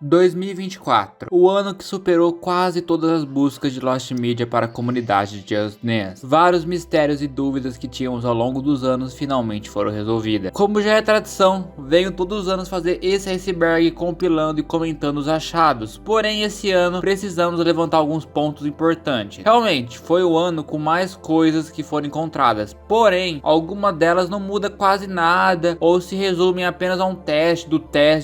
2024, o ano que superou quase todas as buscas de Lost Media para a comunidade de Just Dance. Vários mistérios e dúvidas que tínhamos ao longo dos anos finalmente foram resolvidas. Como já é tradição, venho todos os anos fazer esse iceberg compilando e comentando os achados, porém esse ano precisamos levantar alguns pontos importantes. Realmente, foi o ano com mais coisas que foram encontradas, porém, alguma delas não muda quase nada ou se resume apenas a um teste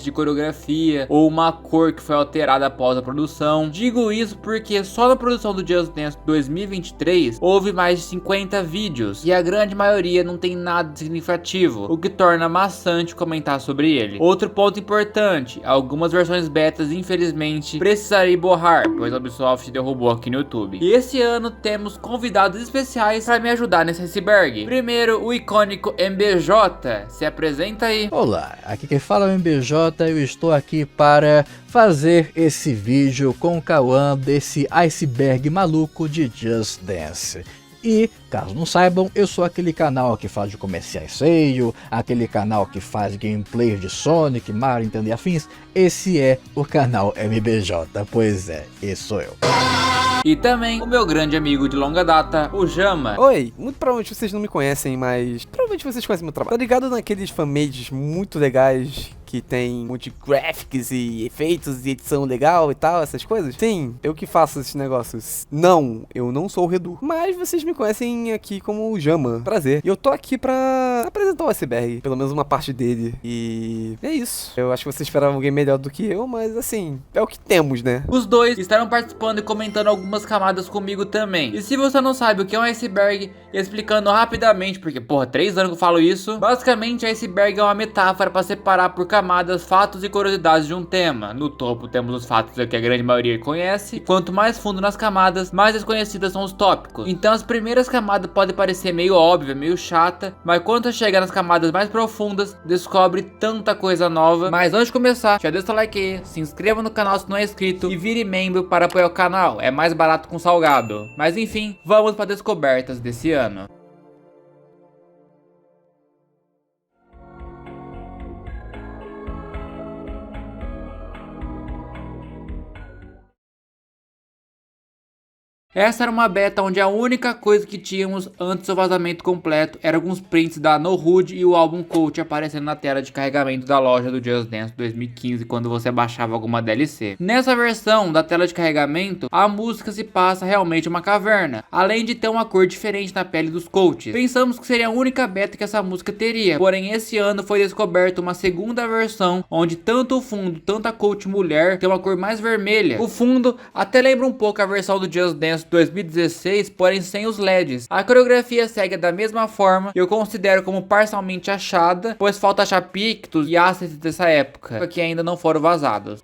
de coreografia ou uma cor que foi alterada após a produção. Digo isso porque só na produção do Just Dance 2023 houve mais de 50 vídeos e a grande maioria não tem nada de significativo, o que torna maçante comentar sobre ele. Outro ponto importante, algumas versões betas infelizmente precisarei borrar, pois a Ubisoft derrubou aqui no YouTube. E esse ano temos convidados especiais para me ajudar nesse iceberg. Primeiro, o icônico MBJ, se apresenta aí. Olá, aqui quem fala é o MBJ, eu estou aqui para fazer esse vídeo com o Cauã desse iceberg maluco de Just Dance. E, caso não saibam, eu sou aquele canal que faz de comerciais seio, aquele canal que faz gameplays de Sonic, Mario, Nintendo e afins. Esse é o canal MBJ, pois é, esse sou eu. E também o meu grande amigo de longa data, o Jama. Oi, muito provavelmente vocês não me conhecem, mas provavelmente vocês conhecem meu trabalho. Tá ligado naqueles fanmages muito legais que tem um monte de graphics e efeitos e edição legal e tal, essas coisas? Sim, eu que faço esses negócios. Não, eu não sou o Redu, mas vocês me conhecem aqui como o Jama. Prazer. E eu tô aqui pra apresentar o iceberg, pelo menos uma parte dele. E é isso. Eu acho que vocês esperavam alguém melhor do que eu, mas assim, é o que temos, né? Os dois estarão participando e comentando algumas camadas comigo também. E se você não sabe o que é um iceberg, explicando rapidamente, porque porra, 3 anos que eu falo isso, basicamente iceberg é uma metáfora para separar por camadas, fatos e curiosidades de um tema. No topo temos os fatos que a grande maioria conhece, e quanto mais fundo nas camadas, mais desconhecidas são os tópicos. Então as primeiras camadas podem parecer meio óbvia, meio chata, mas quando você chega nas camadas mais profundas, descobre tanta coisa nova. Mas antes de começar, já deixa o like aí, se inscreva no canal se não é inscrito e vire membro para apoiar o canal, é mais barato com salgado. Mas enfim, vamos para descobertas desse ano. Essa era uma beta onde a única coisa que tínhamos antes do vazamento completo era alguns prints da No Hood e o álbum Coach aparecendo na tela de carregamento da loja do Just Dance 2015 quando você baixava alguma DLC. Nessa versão da tela de carregamento, a música se passa realmente uma caverna, além de ter uma cor diferente na pele dos coaches. Pensamos que seria a única beta que essa música teria, porém esse ano foi descoberta uma segunda versão onde tanto o fundo, tanto a coach mulher tem uma cor mais vermelha. O fundo até lembra um pouco a versão do Just Dance 2016, porém sem os LEDs. A coreografia segue da mesma forma e eu considero como parcialmente achada, pois falta achar pictos e assets dessa época que ainda não foram vazados.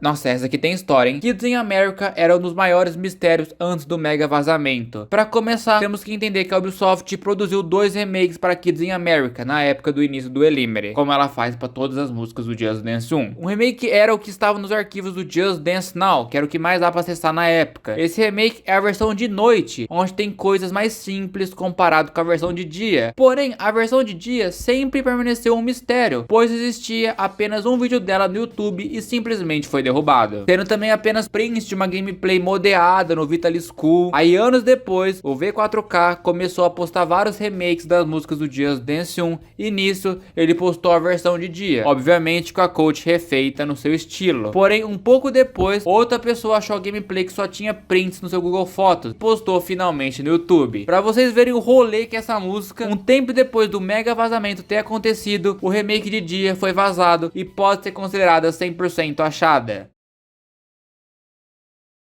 Nossa, essa aqui tem história, hein? Kids in America era um dos maiores mistérios antes do mega vazamento. Para começar, temos que entender que a Ubisoft produziu 2 remakes para Kids in America na época do início do Elimere, como ela faz para todas as músicas do Just Dance 1. Um remake era o que estava nos arquivos do Just Dance Now, que era o que mais dá para acessar na época. Esse remake é a versão de noite, onde tem coisas mais simples comparado com a versão de dia. Porém, a versão de dia sempre permaneceu um mistério, pois existia apenas um vídeo dela no YouTube e simplesmente foi derrubado, tendo também apenas prints de uma gameplay modeada no Vitaly School. Aí anos depois, o V4K começou a postar vários remakes das músicas do Just Dance 1 e nisso ele postou a versão de dia, obviamente com a coach refeita no seu estilo. Porém, um pouco depois, outra pessoa achou a gameplay que só tinha prints no seu Google Fotos, postou finalmente no YouTube. Pra vocês verem o rolê que é essa música, um tempo depois do mega vazamento ter acontecido, o remake de dia foi vazado e pode ser considerada 100% achada.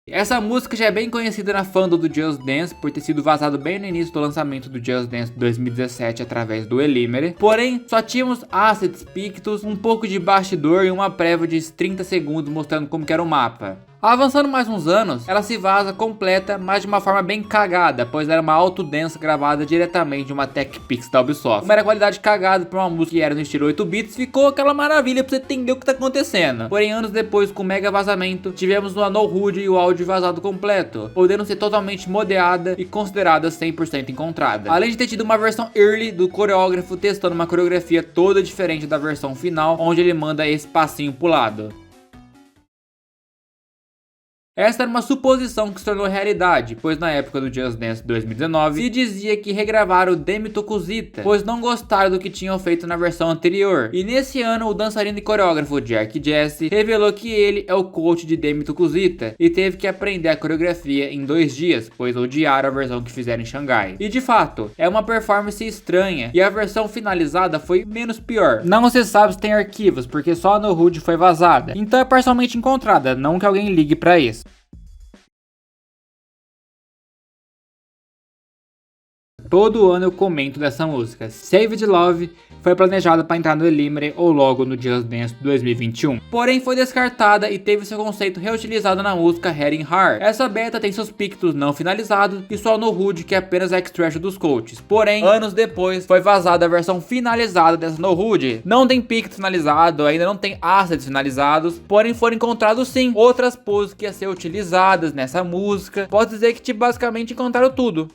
Essa música já é bem conhecida na fandom do Just Dance por ter sido vazado bem no início do lançamento do Just Dance 2017 através do Elimere. Porém, só tínhamos assets, pictos, um pouco de bastidor e uma prévia de 30 segundos mostrando como que era o mapa. Avançando mais uns anos, ela se vaza completa, mas de uma forma bem cagada, pois era uma autodance gravada diretamente de uma Tech Pix da Ubisoft. Como era qualidade cagada pra uma música que era no estilo 8 bits, ficou aquela maravilha pra você entender o que tá acontecendo. Porém, anos depois, com o mega vazamento, tivemos uma no HUD e o áudio vazado completo, podendo ser totalmente modeada e considerada 100% encontrada. Além de ter tido uma versão early do coreógrafo testando uma coreografia toda diferente da versão final, onde ele manda esse passinho pro lado. Essa era uma suposição que se tornou realidade, pois na época do Just Dance 2019 se dizia que regravaram o Demi Tokushita, pois não gostaram do que tinham feito na versão anterior. E nesse ano o dançarino e coreógrafo Jack Jesse revelou que ele é o coach de Demi Tokushita e teve que aprender a coreografia em 2 dias, pois odiaram a versão que fizeram em Xangai. E de fato, é uma performance estranha e a versão finalizada foi menos pior. Não se sabe se tem arquivos, porque só a no HUD foi vazada, então é parcialmente encontrada, não que alguém ligue pra isso. Todo ano eu comento dessa música. Saved Love foi planejada para entrar no Elimere ou logo no Just Dance 2021. Porém foi descartada e teve seu conceito reutilizado na música Heading Hard. Essa beta tem seus pictos não finalizados e só no HUD, que é apenas a extraction dos coaches. Porém, anos depois foi vazada a versão finalizada dessa no HUD. Não tem picto finalizado, ainda não tem assets finalizados, porém foram encontrados sim outras poses que iam ser utilizadas nessa música. Posso dizer que basicamente encontraram tudo.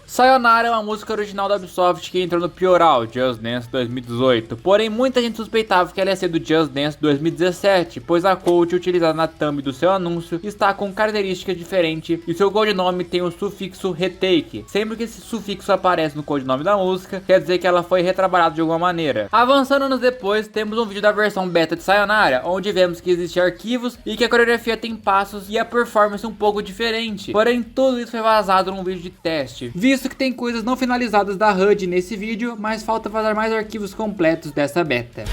Sayonara é uma música original da Ubisoft que entrou no Pioral Just Dance 2018, porém muita gente suspeitava que ela ia ser do Just Dance 2017, pois a quote utilizada na thumb do seu anúncio está com características diferentes e seu codinome tem o sufixo retake. Sempre que esse sufixo aparece no codinome da música, quer dizer que ela foi retrabalhada de alguma maneira. Avançando anos depois, temos um vídeo da versão beta de Sayonara, onde vemos que existem arquivos e que a coreografia tem passos e a performance um pouco diferente. Porém, tudo isso foi vazado num vídeo de teste. Visto que tem coisas não finalizadas da HUD nesse vídeo, mas falta vazar mais arquivos completos dessa beta.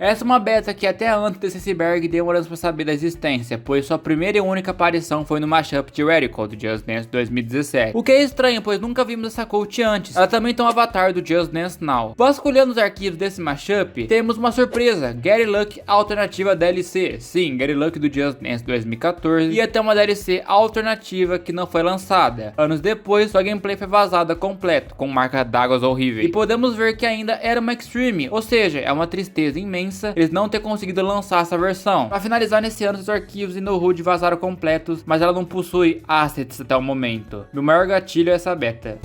Essa é uma beta que até antes desse iceberg demoramos pra saber da existência, pois sua primeira e única aparição foi no mashup Theoretical do Just Dance 2017. O que é estranho, pois nunca vimos essa coach antes. Ela também tem um avatar do Just Dance Now. Vasculhando os arquivos desse mashup, temos uma surpresa, Gary Luck alternativa DLC. Sim, Gary Luck do Just Dance 2014 e até uma DLC alternativa que não foi lançada. Anos depois, sua gameplay foi vazada completo, com marca d'águas horríveis. E podemos ver que ainda era uma Extreme, ou seja, é uma tristeza imensa eles não ter conseguido lançar essa versão. Para finalizar, nesse ano os arquivos e no HUD vazaram completos, mas ela não possui assets até o momento. Meu maior gatilho é essa beta.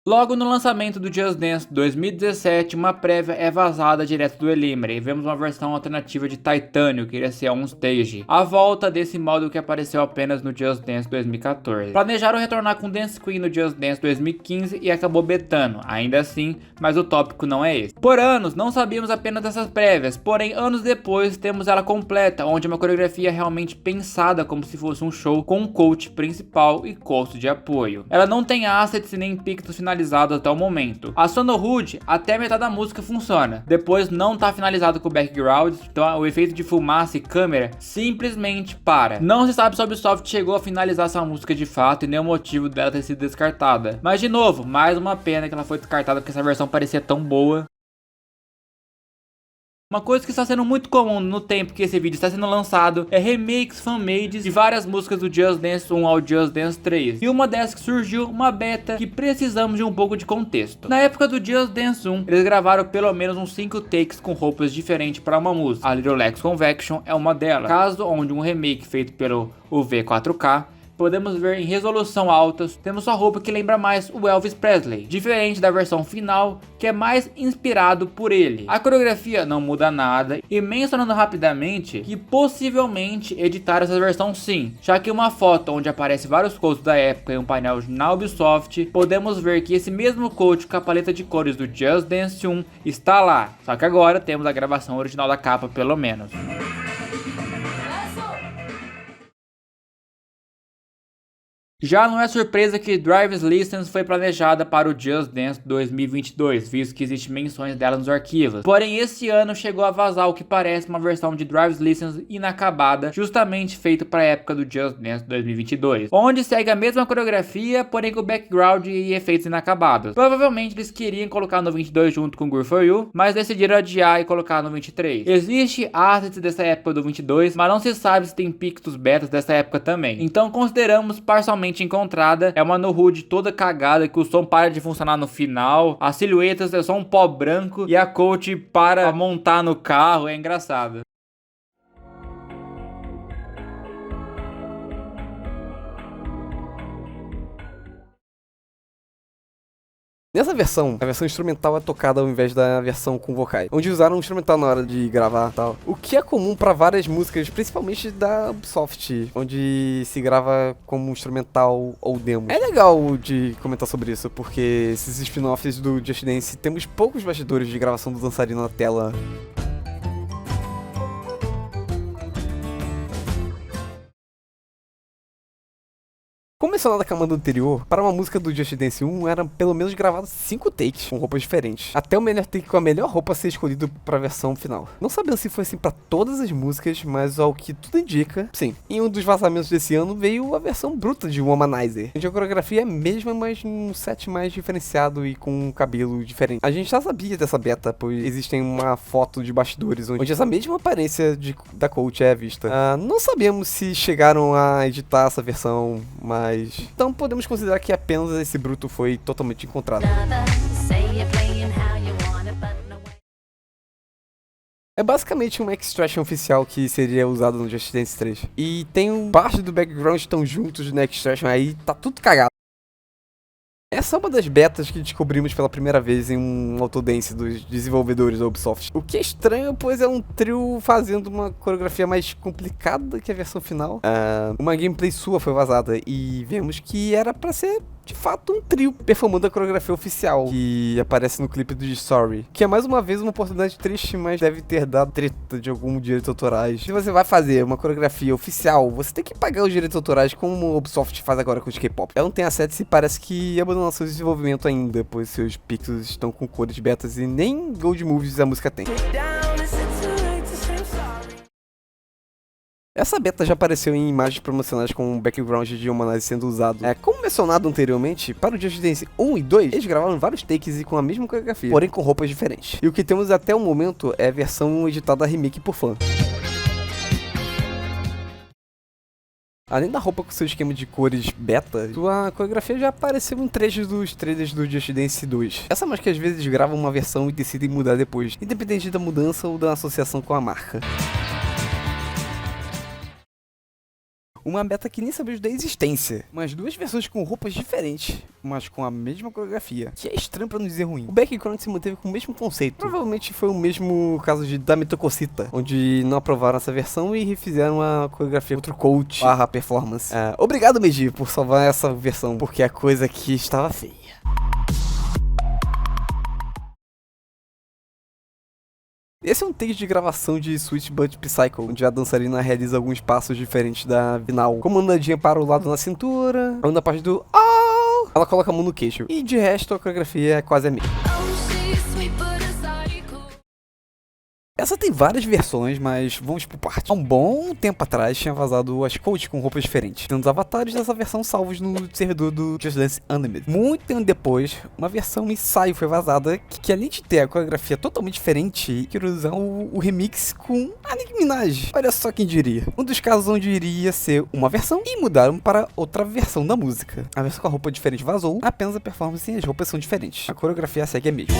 Logo no lançamento do Just Dance 2017, uma prévia é vazada direto do Elimere e vemos uma versão alternativa de Titânio, que iria ser a on-stage, a volta desse modo que apareceu apenas no Just Dance 2014. Planejaram retornar com Dance Queen no Just Dance 2015 e acabou betando, ainda assim, mas o tópico não é esse. Por anos, não sabíamos apenas dessas prévias, porém anos depois temos ela completa, onde uma coreografia realmente pensada como se fosse um show com um coach principal e coach de apoio. Ela não tem assets nem pictos finalizados até o momento. A Sono HUD, até metade da música funciona. Depois não tá finalizado com o background, então o efeito de fumaça e câmera simplesmente para. Não se sabe se a Ubisoft chegou a finalizar essa música de fato e nem o motivo dela ter sido descartada. Mas de novo, mais uma pena que ela foi descartada porque essa versão parecia tão boa. Uma coisa que está sendo muito comum no tempo que esse vídeo está sendo lançado é remakes fan-mades de várias músicas do Just Dance 1 ao Just Dance 3. E uma dessas que surgiu, uma beta que precisamos de um pouco de contexto. Na época do Just Dance 1, eles gravaram pelo menos uns 5 takes com roupas diferentes para uma música. A Little Lex Convection é uma delas. Caso onde um remake feito pelo UV 4K, podemos ver em resolução altas, temos sua roupa que lembra mais o Elvis Presley, diferente da versão final, que é mais inspirado por ele. A coreografia não muda nada, e mencionando rapidamente que possivelmente editaram essa versão sim, já que uma foto onde aparece vários coaches da época em um painel na Ubisoft, podemos ver que esse mesmo coach com a paleta de cores do Just Dance 1 está lá, só que agora temos a gravação original da capa pelo menos. Já não é surpresa que Driver's License foi planejada para o Just Dance 2022, visto que existem menções dela nos arquivos. Porém, esse ano chegou a vazar o que parece uma versão de Driver's License inacabada, justamente feito para a época do Just Dance 2022, onde segue a mesma coreografia, porém com background e efeitos inacabados. Provavelmente eles queriam colocar no 22 junto com Good For You, mas decidiram adiar e colocar no 23. Existe assets dessa época do 22, mas não se sabe se tem pics dos betas dessa época também. Então consideramos parcialmente encontrada. É uma no-hood toda cagada que o som para de funcionar no final, as silhuetas é só um pó branco e a coach para montar no carro, é engraçado. Nessa versão, a versão instrumental é tocada ao invés da versão com vocais, onde usaram um instrumental na hora de gravar e tal. O que é comum para várias músicas, principalmente da Ubisoft, onde se grava como instrumental ou demo. É legal de comentar sobre isso, porque esses spin-offs do Just Dance temos poucos bastidores de gravação do dançarino na tela. Como mencionado na camada anterior, para uma música do Just Dance 1 eram pelo menos gravados 5 takes com roupas diferentes, até o melhor take com a melhor roupa ser escolhido para a versão final. Não sabemos se foi assim para todas as músicas, mas ao que tudo indica, sim. Em um dos vazamentos desse ano veio a versão bruta de Womanizer, onde a coreografia é a mesma, mas num set mais diferenciado e com um cabelo diferente. A gente já sabia dessa beta, pois existem uma foto de bastidores onde essa mesma aparência da coach é vista. Não sabemos se chegaram a editar essa versão, mas então podemos considerar que apenas esse bruto foi totalmente encontrado. É basicamente um extraction oficial que seria usado no Just Dance 3. E tem parte do background estão juntos no extraction, aí tá tudo cagado. Essa é uma das betas que descobrimos pela primeira vez em um Autodance dos desenvolvedores da Ubisoft. O que é estranho, pois é um trio fazendo uma coreografia mais complicada que a versão final. Uma gameplay sua foi vazada e vemos que era pra ser de fato um trio performando a coreografia oficial que aparece no clipe do Story, que é mais uma vez uma oportunidade triste, mas deve ter dado treta de algum direitos autorais. Se você vai fazer uma coreografia oficial, você tem que pagar os direitos autorais como a Ubisoft faz agora com os K-pop. Ela não tem assets e parece que abandonou seu desenvolvimento ainda, pois seus pixels estão com cores betas e nem Gold Movies a música tem. Essa beta já apareceu em imagens promocionais com o background de Womanizer sendo usado. Como mencionado anteriormente, para o Just Dance 1 e 2, eles gravaram vários takes e com a mesma coreografia, porém com roupas diferentes. E o que temos até o momento é a versão editada remake por fã. Além da roupa com seu esquema de cores beta, sua coreografia já apareceu em trechos dos trailers do Just Dance 2. Essa música às vezes grava uma versão e decidem mudar depois, independente da mudança ou da associação com a marca. Uma beta que nem sabemos da existência, mas duas versões com roupas diferentes, mas com a mesma coreografia, que é estranho pra não dizer ruim. O background se manteve com o mesmo conceito, provavelmente foi o mesmo caso de Dame Tococita, onde não aprovaram essa versão e refizeram a coreografia outro coach / performance. Obrigado, Meiji, por salvar essa versão, porque a coisa aqui estava feia. Esse é um take de gravação de Sweet But Psycho, onde a dançarina realiza alguns passos diferentes da final, como andadinha para o lado na cintura, ou na parte do oh, ela coloca a mão no queixo, e de resto a coreografia é quase a mesma. Essa tem várias versões, mas vamos por parte. Há um bom tempo atrás tinha vazado as coaches com roupas diferentes, tendo os avatares dessa versão salvos no servidor do Just Dance Unlimited. Muito tempo depois, uma versão ensaio foi vazada que além de ter a coreografia totalmente diferente, queria usar o remix com a Nicki Minaj. Olha só quem diria. Um dos casos onde iria ser uma versão e mudaram para outra versão da música. A versão com a roupa diferente vazou, apenas a performance e as roupas são diferentes. A coreografia segue a mesma.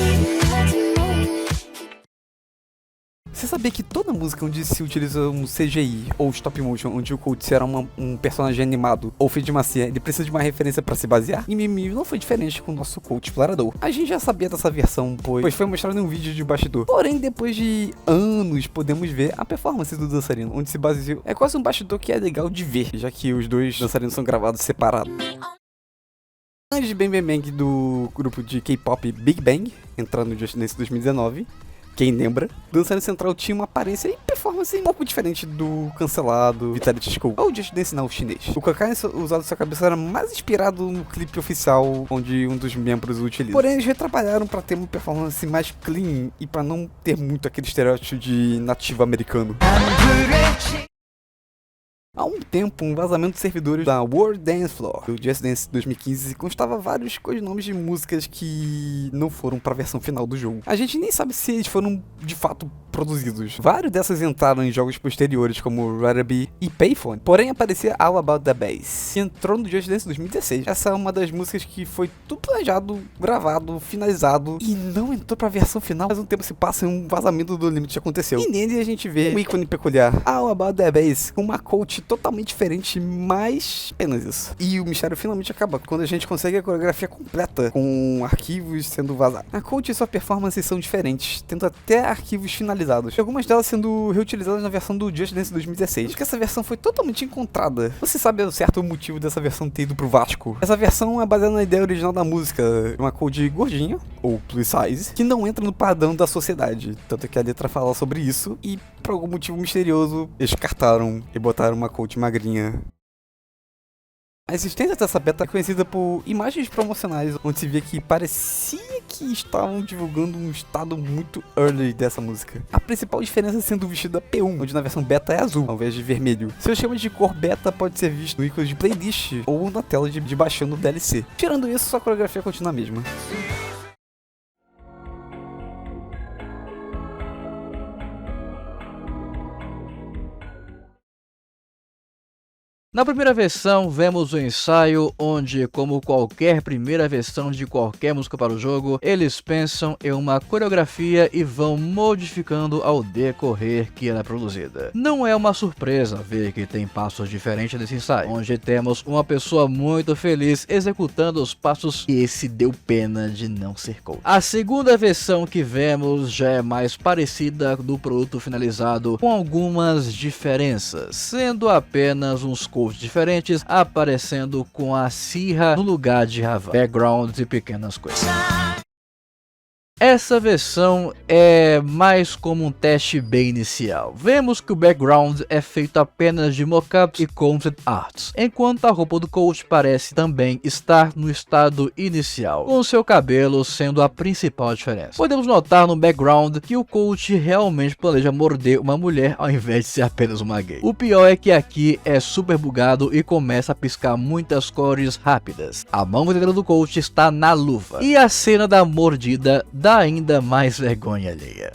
Você sabia que toda música onde se utiliza um CGI ou stop motion, onde o coach será um personagem animado ou feito de massinha, ele precisa de uma referência para se basear? E Mimi não foi diferente com o nosso coach explorador. A gente já sabia dessa versão, pois foi mostrado em um vídeo de bastidor. Porém, depois de anos, podemos ver a performance do dançarino, onde se baseou. É quase um bastidor que é legal de ver, já que os dois dançarinos são gravados separados. Antes de Bang Bang Bang do grupo de K-pop Big Bang, entrando no Just Dance 2019, quem lembra, o dançarino central tinha uma aparência e performance um pouco diferente do cancelado Vitality School, ou Just Dance Now chinês. O cocaine usado em sua cabeça era mais inspirado no clipe oficial, onde um dos membros o utiliza. Porém, eles retrabalharam para ter uma performance mais clean e para não ter muito aquele estereótipo de nativo americano. Há um tempo, um vazamento de servidores da World Dance Floor do Just Dance 2015 constava vários codinomes de músicas que não foram para a versão final do jogo. A gente nem sabe se eles foram de fato produzidos. Vários dessas entraram em jogos posteriores como Rarity e Payphone, porém aparecia All About the Bass, que entrou no Just Dance 2016. Essa é uma das músicas que foi tudo planejado, gravado, finalizado e não entrou para a versão final, mas um tempo se passa e um vazamento do Limit aconteceu. E nele a gente vê um ícone peculiar, All About the Bass, com uma coach totalmente diferente, mas apenas isso. E o mistério finalmente acaba quando a gente consegue a coreografia completa, com arquivos sendo vazados. A coach e sua performance são diferentes, tendo até arquivos finalizados, e algumas delas sendo reutilizadas na versão do Just Dance 2016, porque essa versão foi totalmente encontrada. Você sabe ao certo o motivo dessa versão ter ido pro Vasco? Essa versão é baseada na ideia original da música, uma coach gordinha, ou plus size, que não entra no padrão da sociedade, tanto que a letra fala sobre isso, e por algum motivo misterioso, descartaram e botaram uma coach magrinha. A existência dessa beta é conhecida por imagens promocionais, onde se via que parecia que estavam divulgando um estado muito early dessa música. A principal diferença sendo o vestido da P1, onde na versão beta é azul, ao invés de vermelho. Seu esquema de cor beta pode ser visto no ícone de playlist ou na tela de baixando o DLC. Tirando isso, sua coreografia continua a mesma. Na primeira versão, vemos o ensaio onde, como qualquer primeira versão de qualquer música para o jogo, eles pensam em uma coreografia e vão modificando ao decorrer que ela é produzida. Não é uma surpresa ver que tem passos diferentes nesse ensaio, onde temos uma pessoa muito feliz executando os passos e esse deu pena de não ser coach. A segunda versão que vemos já é mais parecida do produto finalizado, com algumas diferenças, sendo apenas uns coaches diferentes aparecendo com a Sierra no lugar de Havana, backgrounds e pequenas coisas. Essa versão é mais como um teste bem inicial. Vemos que o background é feito apenas de mockups e concept arts, enquanto a roupa do coach parece também estar no estado inicial, com seu cabelo sendo a principal diferença. Podemos notar no background que o coach realmente planeja morder uma mulher ao invés de ser apenas uma gay. O pior é que aqui é super bugado e começa a piscar muitas cores rápidas. A mão verdadeira do coach está na luva e a cena da mordida dá ainda mais vergonha alheia.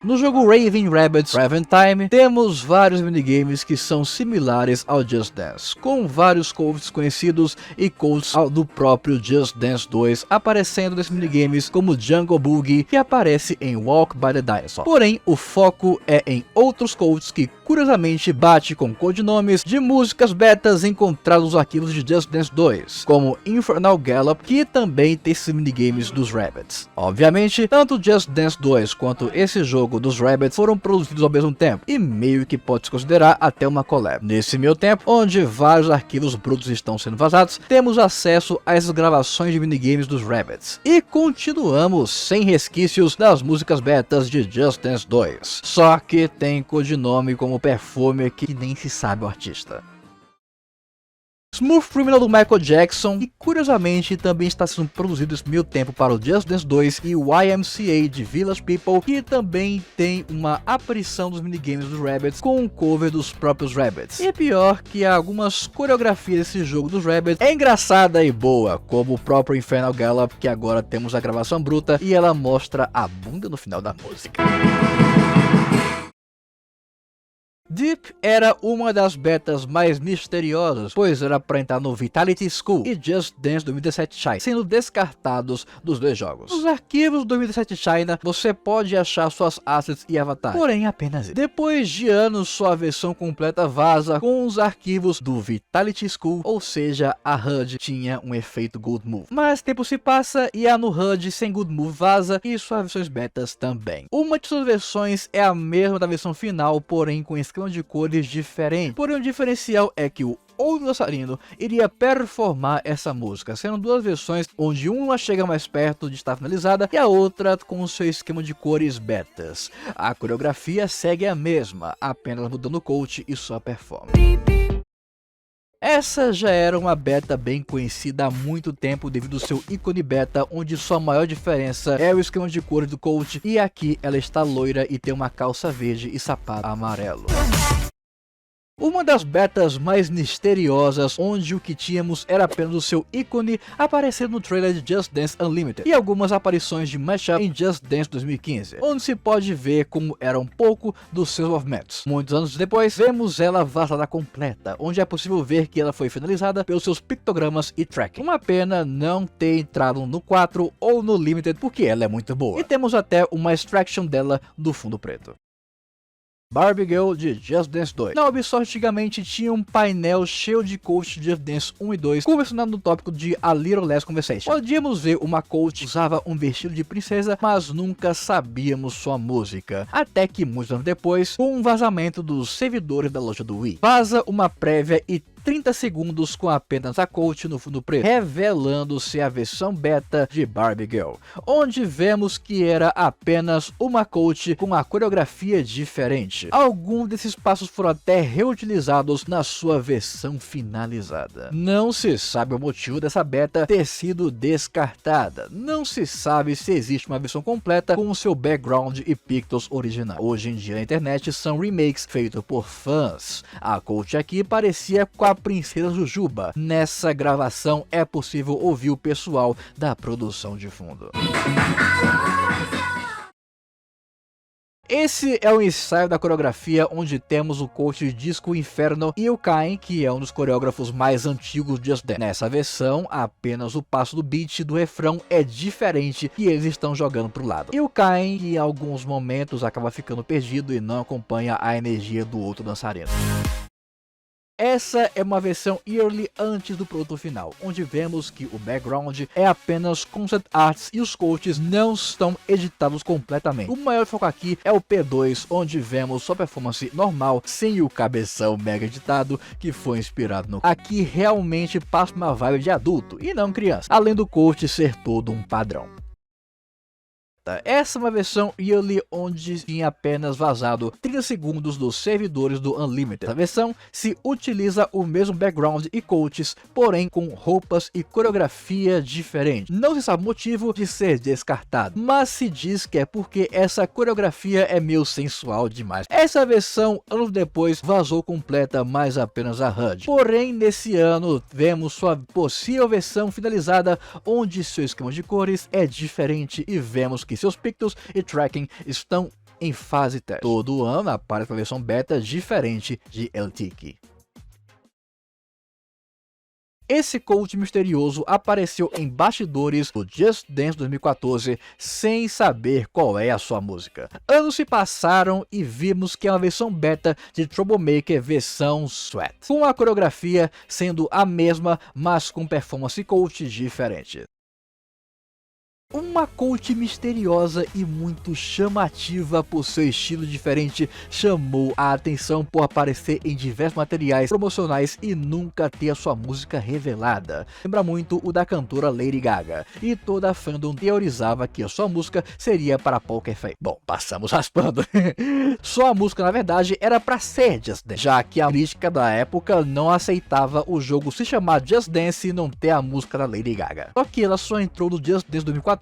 No jogo Raving Rabbids Raven Time, temos vários minigames que são similares ao Just Dance, com vários coaches conhecidos e coaches do próprio Just Dance 2 aparecendo nesses minigames, como Jungle Boogie, que aparece em Walk by the Dinosaur. Porém, o foco é em outros coaches que curiosamente bate com codinomes de músicas betas encontrados nos arquivos de Just Dance 2, como Infernal Gallop, que também tem esses minigames dos Rabbids. Obviamente, tanto Just Dance 2 quanto esse jogo dos Rabbids foram produzidos ao mesmo tempo, e meio que pode se considerar até uma collab. Nesse meio tempo, onde vários arquivos brutos estão sendo vazados, temos acesso a essas gravações de minigames dos Rabbids. E continuamos sem resquícios das músicas betas de Just Dance 2, só que tem codinome como perfume que nem se sabe o artista. Smooth Criminal do Michael Jackson, e curiosamente também está sendo produzido nesse meio tempo para o Just Dance 2 e o YMCA de Village People, que também tem uma aparição dos minigames dos Rabbids com um cover dos próprios Rabbids. E é pior que algumas coreografias desse jogo dos Rabbids é engraçada e boa, como o próprio Infernal Gallop, que agora temos a gravação bruta e ela mostra a bunda no final da música. Deep era uma das betas mais misteriosas, pois era para entrar no Vitality School e Just Dance 2017 China, sendo descartados dos dois jogos. Nos arquivos do 2017 China, você pode achar suas assets e avatares, porém apenas isso. Depois de anos, sua versão completa vaza com os arquivos do Vitality School, ou seja, a HUD tinha um efeito Good Move. Mas tempo se passa e a no HUD sem Good Move vaza e suas versões betas também. Uma de suas versões é a mesma da versão final, porém com esquema de cores diferente. Porém o diferencial é que o outro dançarino iria performar essa música, sendo duas versões onde uma chega mais perto de estar finalizada e a outra com seu esquema de cores betas. A coreografia segue a mesma, apenas mudando o coach e sua performance. Essa já era uma beta bem conhecida há muito tempo devido ao seu ícone beta, onde sua maior diferença é o esquema de cores do coach, e aqui ela está loira e tem uma calça verde e sapato amarelo. Uma das betas mais misteriosas, onde o que tínhamos era apenas o seu ícone aparecendo no trailer de Just Dance Unlimited e algumas aparições de mashup em Just Dance 2015, onde se pode ver como era um pouco dos seus movimentos. Muitos anos depois, vemos ela vazada completa, onde é possível ver que ela foi finalizada pelos seus pictogramas e tracking. Uma pena não ter entrado no 4 ou no Limited, porque ela é muito boa. E temos até uma extraction dela do fundo preto. Barbie Girl de Just Dance 2. Na Ubisoft antigamente tinha um painel cheio de coach de Just Dance 1 e 2, conversando no tópico de A Little Less Conversation. Podíamos ver uma coach que usava um vestido de princesa, mas nunca sabíamos sua música. Até que muitos anos depois, com um vazamento dos servidores da loja do Wii, vaza uma prévia e 30 segundos com apenas a coach no fundo preto, revelando-se a versão beta de Barbie Girl, onde vemos que era apenas uma coach com a coreografia diferente. Alguns desses passos foram até reutilizados na sua versão finalizada. Não se sabe o motivo dessa beta ter sido descartada. Não se sabe se existe uma versão completa com o seu background e pictos original. Hoje em dia na internet são remakes feitos por fãs. A coach aqui parecia com a Princesa Jujuba. Nessa gravação é possível ouvir o pessoal da produção de fundo. Esse é o ensaio da coreografia, onde temos o coach de Disco Inferno e o Kain, que é um dos coreógrafos mais antigos de Just Dance. Nessa versão, apenas o passo do beat e do refrão é diferente e eles estão jogando pro lado. E o Kain, que em alguns momentos acaba ficando perdido e não acompanha a energia do outro dançarino. Essa é uma versão early antes do produto final, onde vemos que o background é apenas concept arts e os coaches não estão editados completamente. O maior foco aqui é o P2, onde vemos sua performance normal, sem o cabeção mega editado que foi inspirado no... Aqui realmente passa uma vibe de adulto e não criança, além do coach ser todo um padrão. Essa é uma versão yearly onde tinha apenas vazado 30 segundos dos servidores do Unlimited. Essa versão se utiliza o mesmo background e coaches, porém com roupas e coreografia diferente. Não se sabe o motivo de ser descartado, mas se diz que é porque essa coreografia é meio sensual demais. Essa versão, anos depois, vazou completa, mas apenas a HUD. Porém, nesse ano, vemos sua possível versão finalizada, onde seu esquema de cores é diferente e vemos que seus pictos e tracking estão em fase teste. Todo ano aparece uma versão beta diferente de El Tiki. Esse coach misterioso apareceu em bastidores do Just Dance 2014 sem saber qual é a sua música. Anos se passaram e vimos que é uma versão beta de Troublemaker versão Sweat, com a coreografia sendo a mesma, mas com performance coach diferente. Uma coach misteriosa e muito chamativa por seu estilo diferente chamou a atenção por aparecer em diversos materiais promocionais e nunca ter a sua música revelada. Lembra muito o da cantora Lady Gaga, e toda a fandom teorizava que a sua música seria para Poker Face. Bom, passamos raspando. Sua música na verdade era para ser Just Dance, já que a crítica da época não aceitava o jogo se chamar Just Dance e não ter a música da Lady Gaga. Só que ela só entrou no Just Dance 2014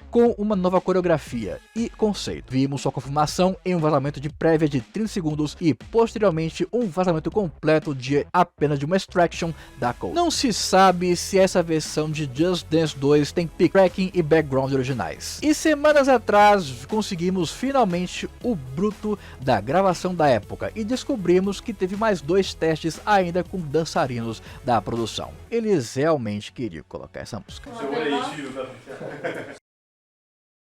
com uma nova coreografia e conceito. Vimos sua confirmação em um vazamento de prévia de 30 segundos e posteriormente um vazamento completo de apenas de uma extraction da coach. Não se sabe se essa versão de Just Dance 2 tem pick tracking e background originais. E semanas atrás conseguimos finalmente o bruto da gravação da época e descobrimos que teve mais 2 testes ainda com dançarinos da produção. Eles realmente queriam colocar essa música.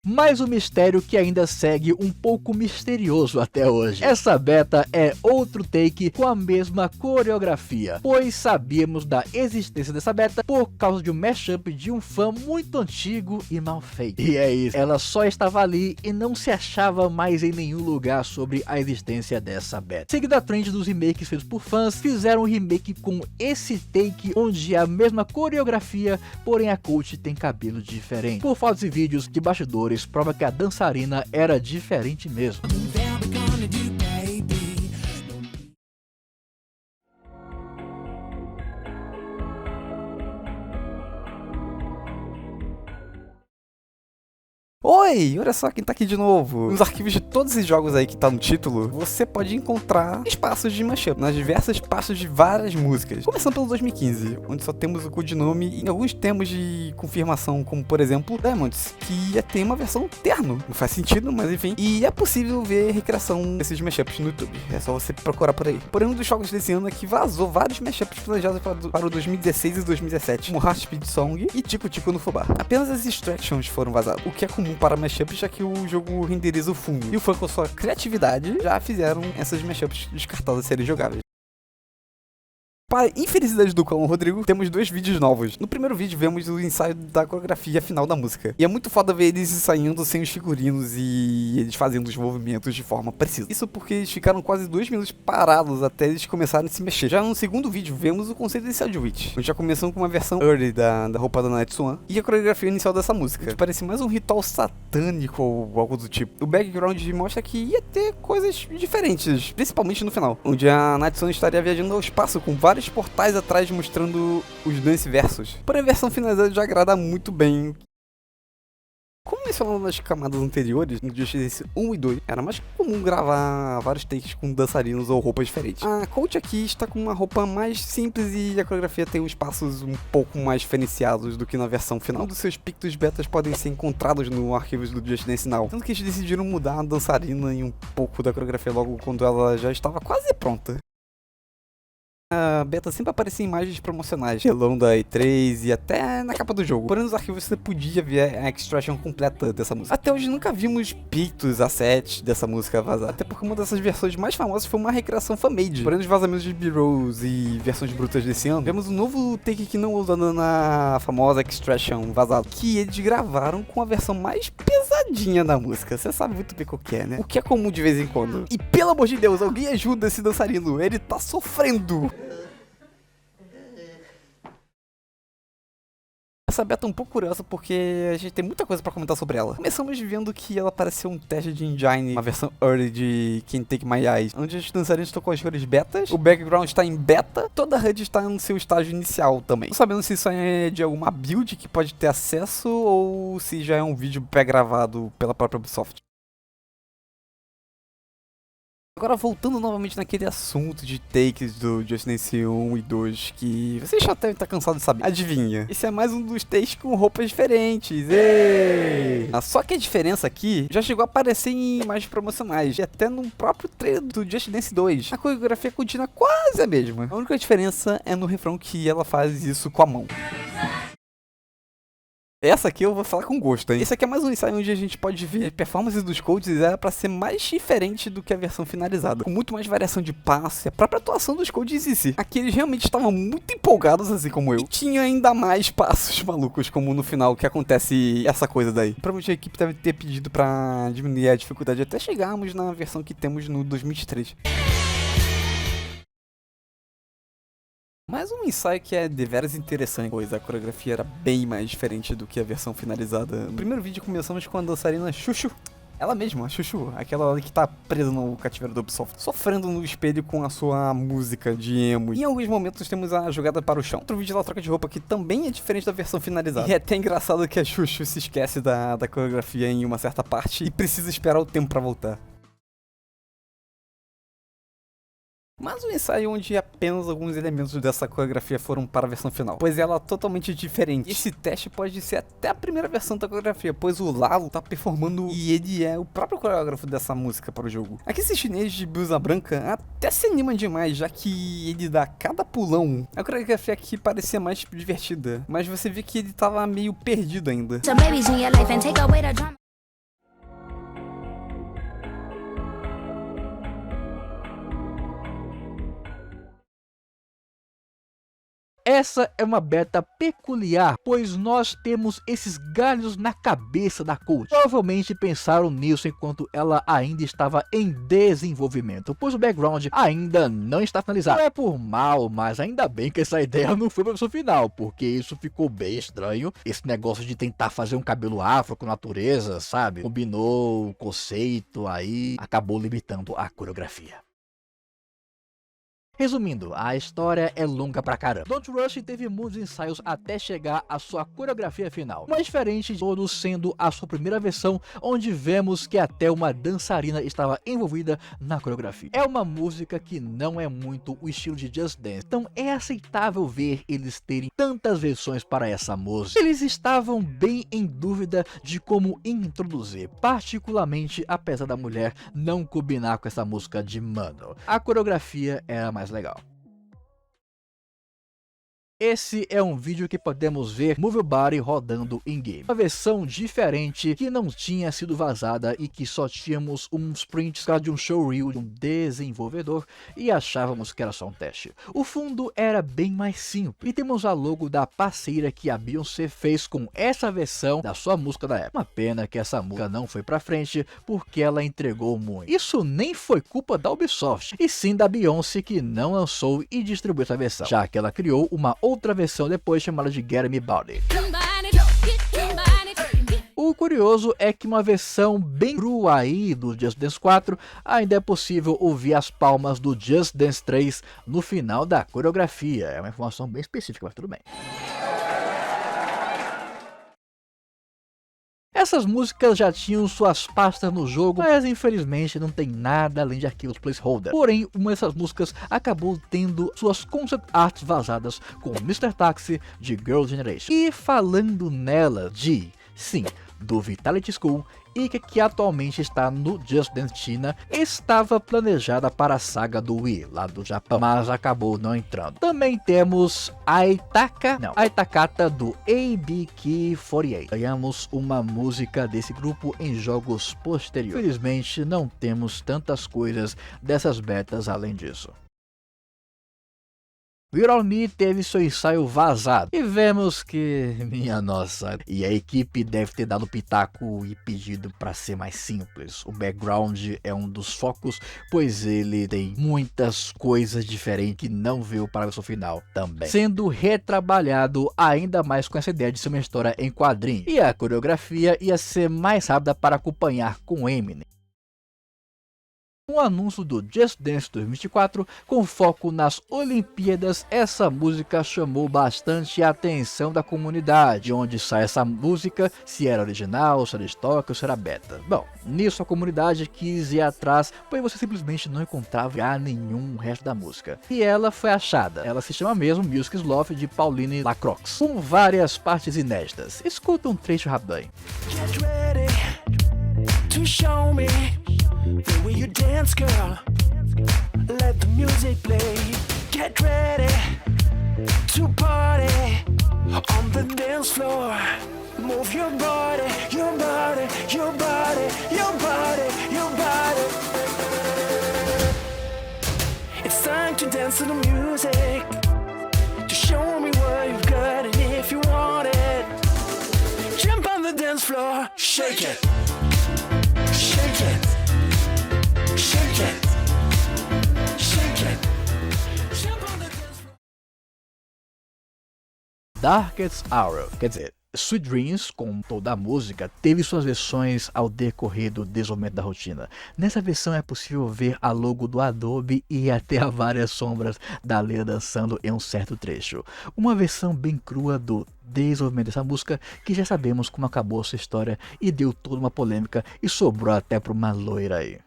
Mas o mistério que ainda segue um pouco misterioso até hoje. Essa beta é outro take com a mesma coreografia, pois sabíamos da existência dessa beta por causa de um mashup de um fã muito antigo e mal feito. E é isso, ela só estava ali e não se achava mais em nenhum lugar sobre a existência dessa beta. Seguindo a trend dos remakes feitos por fãs, fizeram um remake com esse take onde é a mesma coreografia, porém a coach tem cabelo diferente. Por fotos e vídeos de bastidores, prova que a dançarina era diferente mesmo. Oi, olha só quem tá aqui de novo. Nos arquivos de todos esses jogos aí que tá no título, você pode encontrar espaços de mashup nas diversas pastas de várias músicas. Começando pelo 2015, onde só temos o codinome e alguns termos de confirmação, como por exemplo, Diamonds, que ia ter uma versão terno. Não faz sentido, mas enfim. E é possível ver recriação desses mashups no YouTube. É só você procurar por aí. Porém, um dos jogos desse ano é que vazou vários mashups planejados para o 2016 e 2017, como Heart Speed Song e Tico Tico no Fubá. Apenas as extractions foram vazadas, o que é comum para mashups, já que o jogo renderiza o fundo. E o fã, com sua criatividade, já fizeram essas mashups descartadas serem jogáveis. Para infelicidade do Cão Rodrigo, temos dois vídeos novos. No primeiro vídeo vemos o ensaio da coreografia final da música. E é muito foda ver eles ensaiando sem os figurinos e eles fazendo os movimentos de forma precisa. Isso porque eles ficaram quase 2 minutos parados até eles começarem a se mexer. Já no segundo vídeo vemos o conceito inicial de Witch, onde já começamos com uma versão early da roupa da Night Swan e a coreografia inicial dessa música, que parece mais um ritual satânico ou algo do tipo. O background mostra que ia ter coisas diferentes, principalmente no final, onde a Night Swan estaria viajando ao espaço com vários portais atrás mostrando os dance versos. Porém, a versão finalizada já agrada muito bem. Como mencionado nas camadas anteriores, no Just Dance 1 e 2, era mais comum gravar vários takes com dançarinos ou roupas diferentes. A coach aqui está com uma roupa mais simples e a coreografia tem uns passos um pouco mais diferenciados do que na versão final. Um dos seus pictos betas podem ser encontrados no arquivos do Just Dance Now, tanto que eles decidiram mudar a dançarina e um pouco da coreografia logo quando ela já estava quase pronta. A beta sempre aparecia em imagens promocionais, telão da E3 e até na capa do jogo. Porém, nos arquivos você podia ver a extraction completa dessa música. Até hoje nunca vimos pictos, assets dessa música vazar. Até porque uma dessas versões mais famosas foi uma recriação fan-made. Porém, nos vazamentos de B-rolls e versões brutas desse ano, vemos um novo take que não usando na famosa extraction vazada, que eles gravaram com a versão mais pesadinha da música. Você sabe muito bem qual que é, né? O que é comum de vez em quando. E pelo amor de Deus, alguém ajuda esse dançarino. Ele tá sofrendo. Essa beta é um pouco curiosa porque a gente tem muita coisa pra comentar sobre ela. Começamos vendo que ela parece ser um teste de engine, uma versão early de Can't Take My Eyes, onde os dançarinos estão com as cores betas, o background está em beta, toda a HUD está no seu estágio inicial também. Não sabendo se isso é de alguma build que pode ter acesso ou se já é um vídeo pré-gravado pela própria Ubisoft. Agora voltando novamente naquele assunto de takes do Just Dance 1 e 2 que vocês já devem estar cansados de saber. Adivinha? Esse é mais um dos takes com roupas diferentes. Ei! Só que a diferença aqui já chegou a aparecer em imagens promocionais e até no próprio trailer do Just Dance 2. A coreografia continua quase a mesma. A única diferença é no refrão que ela faz isso com a mão. Essa aqui eu vou falar com gosto, hein? Esse aqui é mais um ensaio onde a gente pode ver a performance dos coaches era pra ser mais diferente do que a versão finalizada, com muito mais variação de passe, a própria atuação dos coaches em si. Aqui eles realmente estavam muito empolgados, assim como eu, e tinha ainda mais passos malucos, como no final, que acontece essa coisa daí. Provavelmente a equipe deve ter pedido pra diminuir a dificuldade até chegarmos na versão que temos no 2023. Mais um ensaio que é deveras interessante, pois a coreografia era bem mais diferente do que a versão finalizada. No primeiro vídeo começamos com a dançarina Chuchu. Ela mesma, a Chuchu, aquela que tá presa no cativeiro do Ubisoft, sofrendo no espelho com a sua música de emo. E em alguns momentos temos a jogada para o chão. Outro vídeo ela troca de roupa que também é diferente da versão finalizada. E é até engraçado que a Chuchu se esquece da coreografia em uma certa parte e precisa esperar o tempo pra voltar. Mas um ensaio onde apenas alguns elementos dessa coreografia foram para a versão final, pois ela é totalmente diferente. Esse teste pode ser até a primeira versão da coreografia, pois o Lalo tá performando e ele é o próprio coreógrafo dessa música para o jogo. Aqui esse chinês de blusa branca até se anima demais, já que ele dá cada pulão. A coreografia aqui parecia mais divertida, mas você vê que ele tava meio perdido ainda. essa é uma beta peculiar, pois nós temos esses galhos na cabeça da Cult. Provavelmente pensaram nisso enquanto ela ainda estava em desenvolvimento, pois o background ainda não está finalizado. Não é por mal, mas ainda bem que essa ideia não foi para o seu final, porque isso ficou bem estranho. Esse negócio de tentar fazer um cabelo afro com natureza, sabe? Combinou o conceito, aí acabou limitando a coreografia. Resumindo, a história é longa pra caramba. Don't Rush teve muitos ensaios até chegar à sua coreografia final, mas diferente de todos, sendo a sua primeira versão, onde vemos que até uma dançarina estava envolvida na coreografia. É uma música que não é muito o estilo de Just Dance, então é aceitável ver eles terem tantas versões para essa música. Eles estavam bem em dúvida de como introduzir, particularmente apesar da mulher não combinar com essa música de mano. A coreografia era mais legal. Esse é um vídeo que podemos ver Move Your Body rodando em game. Uma versão diferente que não tinha sido vazada e que só tínhamos uns prints de um showreel de um desenvolvedor e achávamos que era só um teste. O fundo era bem mais simples e temos a logo da parceira que a Beyoncé fez com essa versão da sua música da época. Uma pena que essa música não foi pra frente porque ela entregou muito. Isso nem foi culpa da Ubisoft, e sim da Beyoncé, que não lançou e distribuiu essa versão, já que ela criou uma outra versão depois chamada de Get Me Body. O curioso é que uma versão bem crua aí do Just Dance 4 ainda é possível ouvir as palmas do Just Dance 3 no final da coreografia. É uma informação bem específica, mas tudo bem. Essas músicas já tinham suas pastas no jogo, mas infelizmente não tem nada além de arquivos placeholder. Porém, uma dessas músicas acabou tendo suas concept arts vazadas com Mr. Taxi de Girl Generation. E falando nela sim, do Vitality School, e que atualmente está no Just Dance China, estava planejada para a saga do Wii, lá do Japão, mas acabou não entrando. Também temos a Itakata do ABK48. Ganhamos uma música desse grupo em jogos posteriores. Infelizmente não temos tantas coisas dessas betas além disso. We're All Me teve seu ensaio vazado e vemos que, minha nossa, e a equipe deve ter dado pitaco e pedido para ser mais simples. O background é um dos focos, pois ele tem muitas coisas diferentes que não veio para a versão final também, sendo retrabalhado ainda mais com essa ideia de ser uma história em quadrinho, e a coreografia ia ser mais rápida para acompanhar com Eminem. Um anúncio do Just Dance 2024 com foco nas Olimpíadas, essa música chamou bastante a atenção da comunidade. Onde sai essa música, se era original, se era estoque ou se era beta. Bom, nisso a comunidade quis ir atrás, pois você simplesmente não encontrava nenhum resto da música. E ela foi achada. Ela se chama mesmo Music's Love, de Pauline Lacroix, com várias partes inéditas. Escuta um trecho rápido aí. Get ready to show me the way you dance, girl. Let the music play. Get ready to party on the dance floor. Move your body, your body, your body, your body, your body. It's time to dance to the music, to show me what you've got, and if you want it, jump on the dance floor. Shake it, shake it. Shake it, shake it. Jump on the dance floor. Darkest Hour, quer dizer, Sweet Dreams, com toda a música, teve suas versões ao decorrer do desenvolvimento da rotina. Nessa versão é possível ver a logo do Adobe e até a várias sombras da Leila dançando em um certo trecho. Uma versão bem crua do desenvolvimento dessa música, que já sabemos como acabou sua história e deu toda uma polêmica e sobrou até para uma loira aí.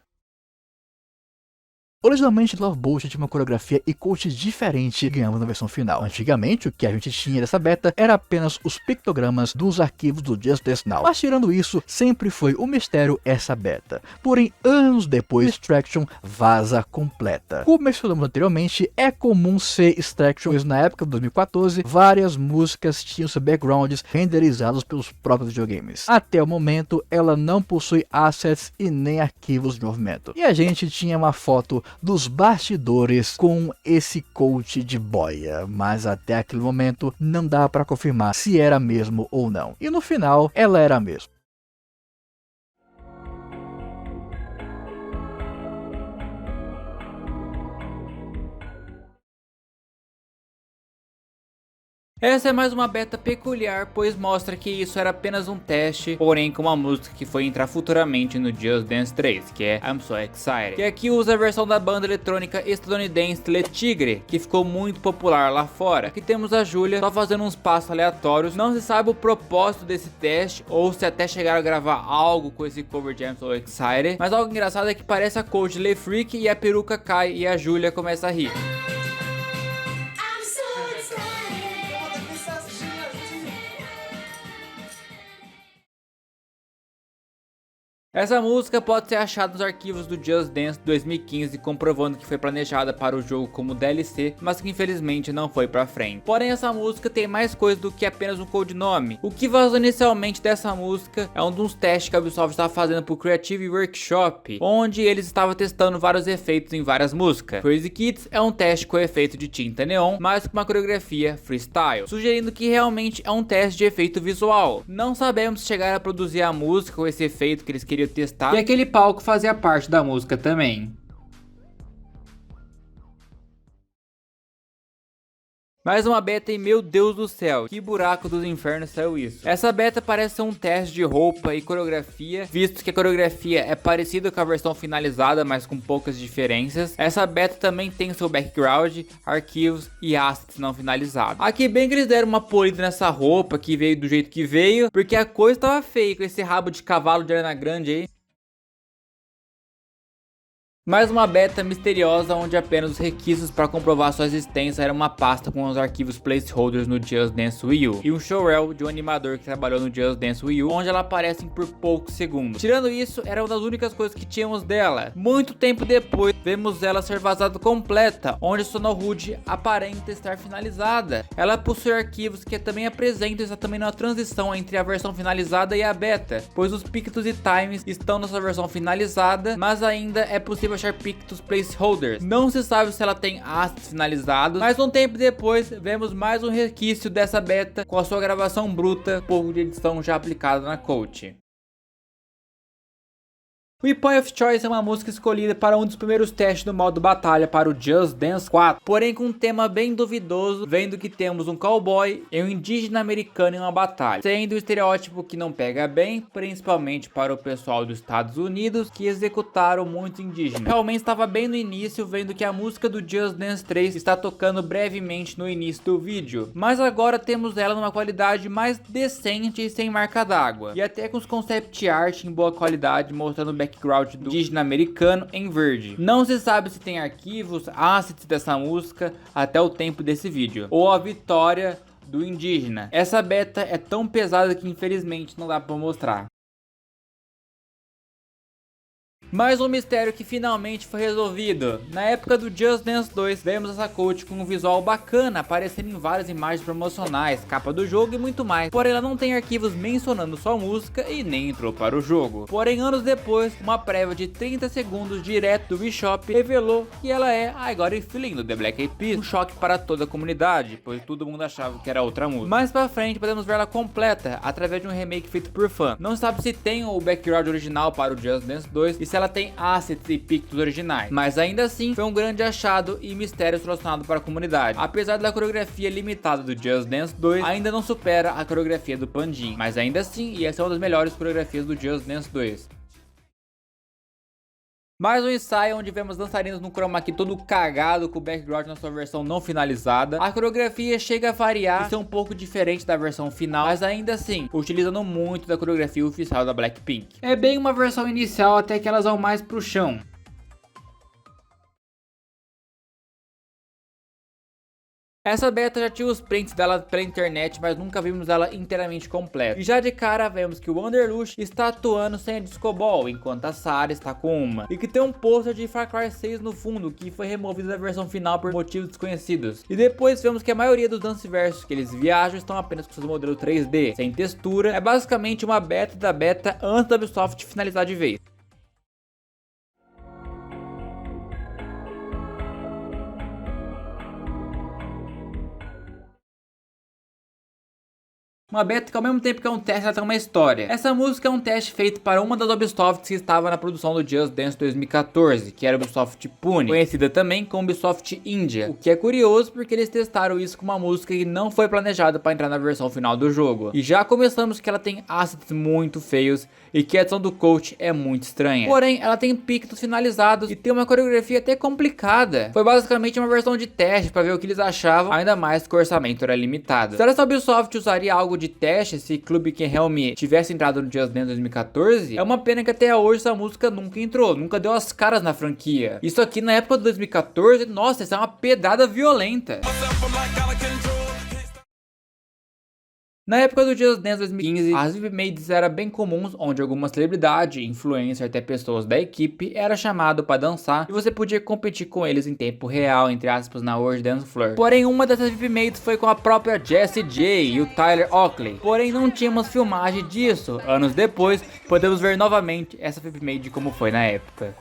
Originalmente, Love Boat tinha uma coreografia e coach diferente que ganhamos na versão final. Antigamente, o que a gente tinha dessa beta era apenas os pictogramas dos arquivos do Just Dance Now. Mas tirando isso, sempre foi um mistério essa beta. Porém, anos depois, Extraction vaza completa. Como mencionamos anteriormente, é comum ser Extraction, pois na época de 2014, várias músicas tinham seus backgrounds renderizados pelos próprios videogames. Até o momento, ela não possui assets e nem arquivos de movimento. E a gente tinha uma foto dos bastidores com esse coach de boia, mas até aquele momento não dá para confirmar se era mesmo ou não. E no final, ela era mesmo. Essa é mais uma beta peculiar, pois mostra que isso era apenas um teste, porém com uma música que foi entrar futuramente no Just Dance 3, que é I'm So Excited, que aqui usa a versão da banda eletrônica estadunidense Le Tigre, que ficou muito popular lá fora. Aqui temos a Julia só fazendo uns passos aleatórios, não se sabe o propósito desse teste, ou se até chegaram a gravar algo com esse cover de I'm So Excited, mas algo engraçado é que parece a coach Le Freak e a peruca cai e a Julia começa a rir. Essa música pode ser achada nos arquivos do Just Dance 2015, comprovando que foi planejada para o jogo como DLC, mas que infelizmente não foi pra frente. Porém, essa música tem mais coisa do que apenas um codinome. O que vazou inicialmente dessa música é um dos testes que a Ubisoft estava fazendo pro Creative Workshop, onde eles estavam testando vários efeitos em várias músicas. Crazy Kids é um teste com efeito de tinta neon, mas com uma coreografia freestyle, sugerindo que realmente é um teste de efeito visual. Não sabemos se chegaram a produzir a música com esse efeito que eles queriam testar, e aquele palco fazia parte da música também. Mais uma beta e meu Deus do céu, que buraco dos infernos saiu isso. Essa beta parece ser um teste de roupa e coreografia, visto que a coreografia é parecida com a versão finalizada, mas com poucas diferenças. Essa beta também tem seu background, arquivos e assets não finalizados. Aqui bem que eles deram uma polida nessa roupa que veio do jeito que veio, porque a coisa tava feia com esse rabo de cavalo de Ariana Grande aí. Mais uma beta misteriosa onde apenas os requisitos para comprovar sua existência era uma pasta com os arquivos placeholders no Just Dance Wii U e um showreel de um animador que trabalhou no Just Dance Wii U, onde ela aparece por poucos segundos. Tirando isso, era uma das únicas coisas que tínhamos dela. Muito tempo depois, vemos ela ser vazada completa, onde Sono Hood aparenta estar finalizada. Ela possui arquivos que também apresentam exatamente uma transição entre a versão finalizada e a beta, pois os pictos e times estão nessa versão finalizada, mas ainda é possível achar pictos placeholders. Não se sabe se ela tem assets finalizados, mas um tempo depois vemos mais um resquício dessa beta com a sua gravação bruta, pouco de edição já aplicada na coach. Weapon of Choice é uma música escolhida para um dos primeiros testes do modo batalha para o Just Dance 4, porém com um tema bem duvidoso, vendo que temos um cowboy e um indígena americano em uma batalha, sendo um estereótipo que não pega bem, principalmente para o pessoal dos Estados Unidos, que executaram muitos indígenas. Realmente estava bem no início, vendo que a música do Just Dance 3 está tocando brevemente no início do vídeo, mas agora temos ela numa qualidade mais decente e sem marca d'água, e até com os concept art em boa qualidade, mostrando o background do indígena americano em verde. Não se sabe se tem arquivos, assets dessa música até o tempo desse vídeo, ou a vitória do indígena. Essa beta é tão pesada que infelizmente não dá para mostrar. Mais um mistério que finalmente foi resolvido. Na época do Just Dance 2, vemos essa coach com um visual bacana, aparecendo em várias imagens promocionais, capa do jogo e muito mais. Porém, ela não tem arquivos mencionando sua música e nem entrou para o jogo. Porém, anos depois, uma prévia de 30 segundos direto do eShop revelou que ela é I Got a Feeling do The Black Eyed Peas. Um choque para toda a comunidade, pois todo mundo achava que era outra música. Mais pra frente, podemos ver ela completa, através de um remake feito por fã. Não se sabe se tem o background original para o Just Dance 2 e se ela tem assets e pictos originais, mas ainda assim foi um grande achado e mistério solucionado para a comunidade. Apesar da coreografia limitada do Just Dance 2, ainda não supera a coreografia do Pandin, mas ainda assim, essa é uma das melhores coreografias do Just Dance 2. Mais um ensaio onde vemos dançarinos no chroma key todo cagado, com o background na sua versão não finalizada. A coreografia chega a variar e ser um pouco diferente da versão final, mas ainda assim, utilizando muito da coreografia oficial da Blackpink. É bem uma versão inicial até que elas vão mais pro chão. Essa beta já tinha os prints dela pela internet, mas nunca vimos ela inteiramente completa. E já de cara vemos que o Wanderlush está atuando sem a Disco Ball, enquanto a Sarah está com uma. E que tem um pôster de Far Cry 6 no fundo, que foi removido da versão final por motivos desconhecidos. E depois vemos que a maioria dos Danceversos que eles viajam estão apenas com seus modelos 3D, sem textura. É basicamente uma beta da beta antes da Ubisoft finalizar de vez. Uma beta que ao mesmo tempo que é um teste, ela tem uma história. Essa música é um teste feito para uma das Ubisofts que estava na produção do Just Dance 2014, que era a Ubisoft Pune, conhecida também como Ubisoft India. O que é curioso porque eles testaram isso com uma música que não foi planejada para entrar na versão final do jogo. E já começamos que ela tem assets muito feios e que a edição do coach é muito estranha. Porém, ela tem pictos finalizados e tem uma coreografia até complicada. Foi basicamente uma versão de teste para ver o que eles achavam, ainda mais que o orçamento era limitado. Será que a Ubisoft usaria algo de teste se Club Ken Helm tivesse entrado no Just Dance 2014? É uma pena que até hoje essa música nunca entrou, nunca deu as caras na franquia. Isso aqui na época de 2014, nossa, isso é uma pedrada violenta. Na época do Just Dance 2015, as VIPmades eram bem comuns, onde alguma celebridade, influencer, até pessoas da equipe era chamado para dançar e você podia competir com eles em tempo real, entre aspas, na World Dance Floor. Porém, uma dessas VIPmades foi com a própria Jessie J e o Tyler Oakley. Porém, não tínhamos filmagem disso. Anos depois, podemos ver novamente essa VIPmade como foi na época.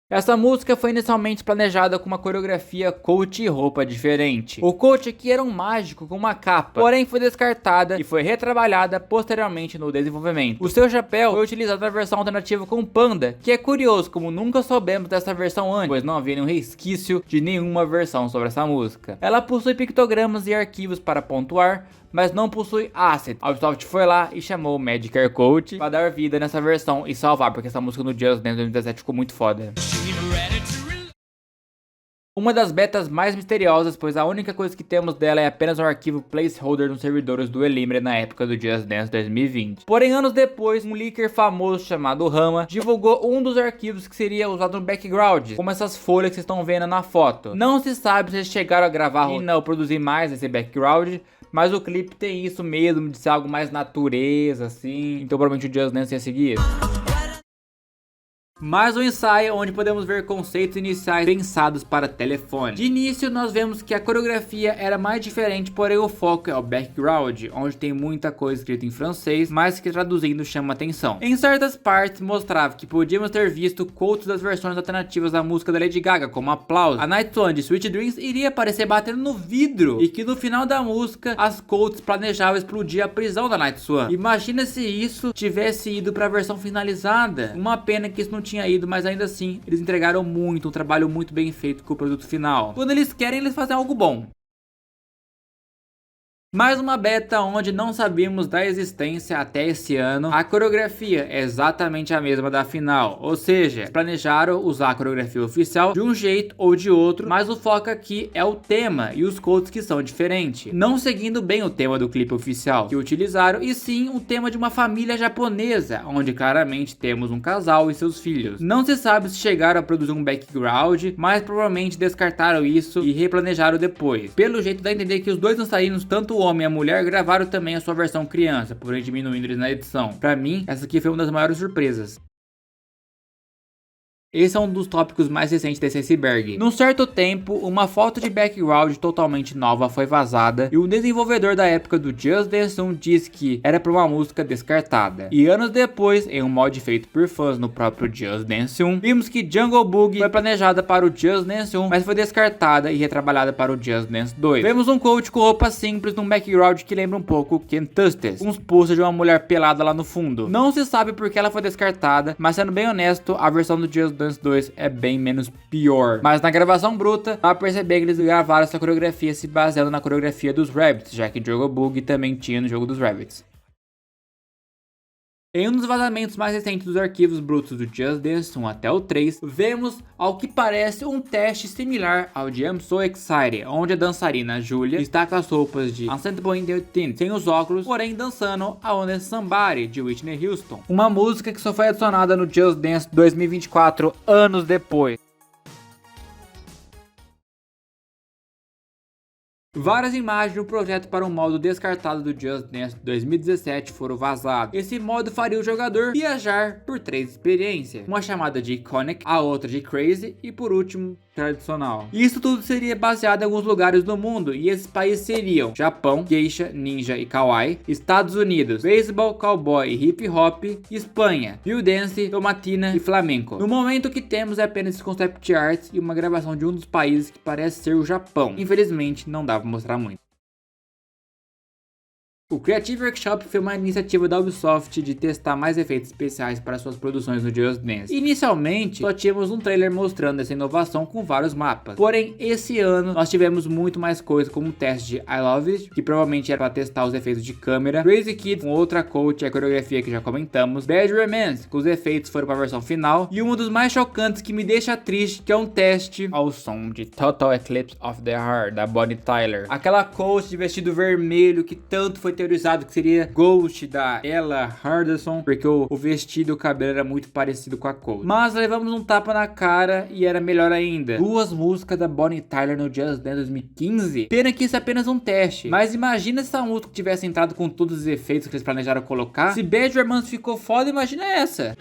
Essa música foi inicialmente planejada com uma coreografia coach e roupa diferente. O coach aqui era um mágico com uma capa, porém foi descartada e foi retrabalhada posteriormente no desenvolvimento. O seu chapéu foi utilizado na versão alternativa com panda, que é curioso como nunca soubemos dessa versão antes, pois não havia nenhum resquício de nenhuma versão sobre essa música. Ela possui pictogramas e arquivos para pontuar, mas não possui asset. A Ubisoft foi lá e chamou o Medicare Coach para dar vida nessa versão e salvar, porque essa música no Just Dance 2017 ficou muito foda. Uma das betas mais misteriosas, pois a única coisa que temos dela é apenas um arquivo placeholder nos servidores do Elimbre na época do Just Dance 2020. Porém, anos depois, um leaker famoso chamado Rama divulgou um dos arquivos que seria usado no background, como essas folhas que vocês estão vendo na foto. Não se sabe se eles chegaram a gravar e não produzir mais esse background, mas o clipe tem isso mesmo, de ser algo mais natureza, assim. Então provavelmente o Just Dance ia seguir isso. Mais um ensaio onde podemos ver conceitos iniciais pensados para telefone. De início nós vemos que a coreografia era mais diferente, porém o foco é o background, onde tem muita coisa escrita em francês, mas que traduzindo chama atenção. Em certas partes mostrava que podíamos ter visto quotes das versões alternativas da música da Lady Gaga, como Applause. A Night One de Sweet Dreams iria aparecer batendo no vidro, e que no final da música as quotes planejavam explodir a prisão da Night One. Imagina se isso tivesse ido para a versão finalizada. Uma pena que isso não tinha ido, mas ainda assim eles entregaram muito, um trabalho muito bem feito com o produto final. Quando eles querem, eles fazem algo bom. Mais uma beta onde não sabíamos da existência até esse ano. A coreografia é exatamente a mesma da final, ou seja, planejaram usar a coreografia oficial de um jeito ou de outro, mas o foco aqui é o tema e os quotes que são diferentes, não seguindo bem o tema do clipe oficial que utilizaram, e sim o tema de uma família japonesa, onde claramente temos um casal e seus filhos. Não se sabe se chegaram a produzir um background, mas provavelmente descartaram isso e replanejaram depois. Pelo jeito dá a entender que os dois dançarinos, tanto o homem e a mulher, gravaram também a sua versão criança, porém diminuindo eles na edição. Pra mim, essa aqui foi uma das maiores surpresas. Esse é um dos tópicos mais recentes desse iceberg. Num certo tempo, uma foto de background totalmente nova foi vazada e o desenvolvedor da época do Just Dance 1 disse que era para uma música descartada. E anos depois, em um mod feito por fãs no próprio Just Dance 1, vimos que Jungle Boogie foi planejada para o Just Dance 1, mas foi descartada e retrabalhada para o Just Dance 2. Vemos um coach com roupa simples num background que lembra um pouco Ken Tustes, uns posters de uma mulher pelada lá no fundo. Não se sabe por que ela foi descartada, mas sendo bem honesto, a versão do Just Dance 2 é bem menos pior. Mas na gravação bruta, dá pra perceber que eles gravaram essa coreografia se baseando na coreografia dos Rabbids, já que Jungle Boogie também tinha no jogo dos Rabbids. Em um dos vazamentos mais recentes dos arquivos brutos do Just Dance 1 até o 3, vemos ao que parece um teste similar ao de I'm So Excited, onde a dançarina Julia está com as roupas de Unsensible in the Teen, sem os óculos, porém dançando a Honest Somebody de Whitney Houston, uma música que só foi adicionada no Just Dance 2024 anos depois. Várias imagens do projeto para um modo descartado do Just Dance 2017 foram vazadas. Esse modo faria o jogador viajar por 3 experiências, uma chamada de Iconic, a outra de Crazy e por último tradicional. Isso tudo seria baseado em alguns lugares do mundo, e esses países seriam Japão, Geisha, Ninja e Kawaii, Estados Unidos, Baseball, Cowboy e Hip Hop, Espanha, Bill Dance, Tomatina e Flamenco. No momento que temos é apenas esse concept art e uma gravação de um dos países que parece ser o Japão. Infelizmente não dá pra mostrar muito. O Creative Workshop foi uma iniciativa da Ubisoft de testar mais efeitos especiais para suas produções no Just Dance. Inicialmente, só tínhamos um trailer mostrando essa inovação com vários mapas. Porém, esse ano, nós tivemos muito mais coisa, como o teste de I Love It, que provavelmente era para testar os efeitos de câmera, Crazy Kids com outra coach, a coreografia que já comentamos, Bad Romance, com os efeitos foram para a versão final, e um dos mais chocantes que me deixa triste, que é um teste ao som de Total Eclipse of the Heart, da Bonnie Tyler. Aquela coach de vestido vermelho que tanto foi teorizado que seria Ghost da Ella Henderson, porque o vestido e o cabelo era muito parecido com a coach. Mas levamos um tapa na cara e era melhor ainda. Duas músicas da Bonnie Tyler no Just Dance 2015. Pena que isso é apenas um teste. Mas imagina se essa música tivesse entrado com todos os efeitos que eles planejaram colocar. Se Bad Romance ficou foda, imagina essa.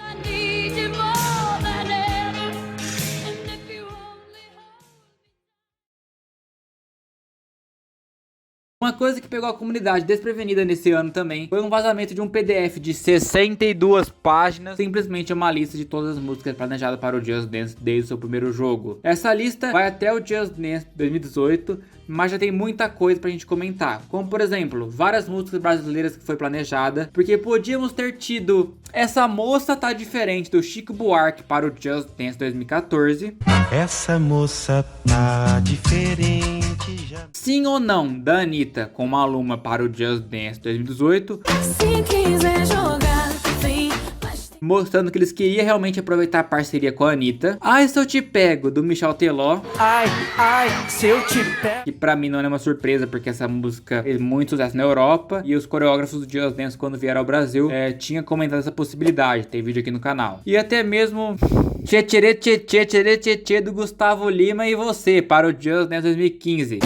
Uma coisa que pegou a comunidade desprevenida nesse ano também foi um vazamento de um PDF de 62 páginas, simplesmente uma lista de todas as músicas planejadas para o Just Dance desde o seu primeiro jogo. Essa lista vai até o Just Dance 2018, mas já tem muita coisa pra gente comentar, como por exemplo, várias músicas brasileiras que foi planejada, porque podíamos ter tido Essa Moça Tá Diferente do Chico Buarque para o Just Dance 2014. Essa moça tá diferente já. Sim ou Não, da Anitta com Maluma para o Just Dance 2018. Se quiser jogar, vem. Mostrando que eles queriam realmente aproveitar a parceria com a Anitta. Ai, Se Eu Te Pego, do Michel Teló. Ai, ai, se eu te pego. Que pra mim não é uma surpresa, porque essa música fez muito sucesso na Europa. E os coreógrafos do Just Dance, quando vieram ao Brasil, tinham comentado essa possibilidade. Tem vídeo aqui no canal. E até mesmo Tchê Tchê Tchê Tchê Tchê Tchê Tchê do Gustavo Lima e Você para o Just Dance 2015.